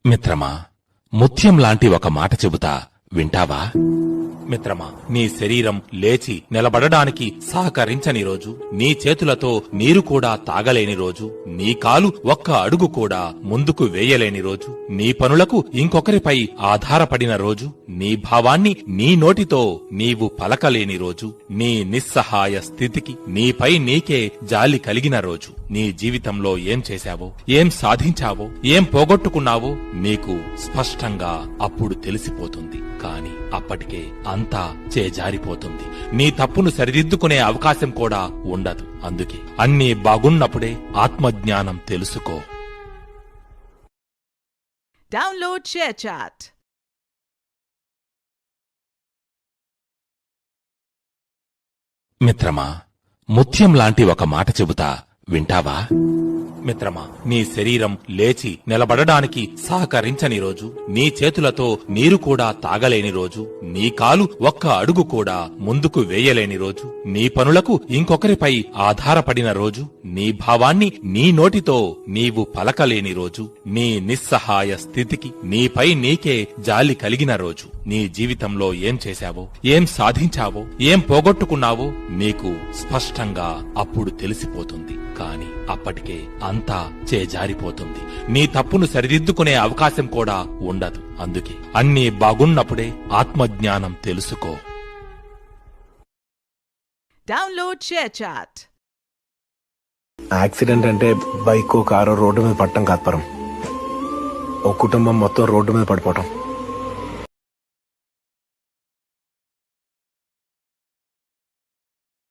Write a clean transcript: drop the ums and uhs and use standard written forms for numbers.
మిత్రమా, ముత్యం లాంటి ఒక మాట చెబుతా, వింటావా? మిత్రమా, నీ శరీరం లేచి నిలబడడానికి సహకరించని రోజు, నీ చేతులతో నీరు కూడా తాగలేని రోజు, నీ కాలు ఒక్క అడుగు కూడా ముందుకు వేయలేని రోజు, నీ పనులకు ఇంకొకరిపై ఆధారపడిన రోజు, నీ భావాన్ని నీ నోటితో నీవు పలకలేని రోజు, నీ నిస్సహాయ స్థితికి నీపై నీకే జాలి కలిగిన రోజు, నీ జీవితంలో ఏం చేశావో, ఏం సాధించావో, ఏం పోగొట్టుకున్నావో నీకు స్పష్టంగా అప్పుడు తెలిసిపోతుంది. కాని అప్పటికే అంతా చేజారిపోతుంది. నీ తప్పును సరిదిద్దుకునే అవకాశం కూడా ఉండదు. అందుకే అన్నీ బాగున్నప్పుడే ఆత్మజ్ఞానం తెలుసుకో. Download ShareChat. మిత్రమా, ముత్యం లాంటి ఒక మాట చెబుతా, వింటావా? మిత్రమా, నీ శరీరం లేచి నిలబడడానికి సహకరించని రోజు, నీ చేతులతో నీరు కూడా తాగలేని రోజు, నీ కాలు ఒక్క అడుగు కూడా ముందుకు వేయలేని రోజు, నీ పనులకు ఇంకొకరిపై ఆధారపడిన రోజు, నీ భావాన్ని నీ నోటితో నీవు పలకలేని రోజు, నీ నిస్సహాయ స్థితికి నీపై నీకే జాలి కలిగిన రోజు, నీ జీవితంలో ఏం చేశావో, ఏం సాధించావో, ఏం పోగొట్టుకున్నావో నీకు స్పష్టంగా అప్పుడు తెలిసిపోతుంది. కాని అప్పటికే అంతా చేజారిపోతుంది. నీ తప్పును సరిదిద్దుకునే అవకాశం కూడా ఉండదు. అందుకే అన్నీ బాగున్నప్పుడే ఆత్మజ్ఞానం తెలుసుకో. Download share chat. యాక్సిడెంట్ అంటే బైకో కారో రోడ్డు మీద పడటం కాదు పరం, ఓ కుటుంబం మొత్తం రోడ్డు మీద పడిపోవటం.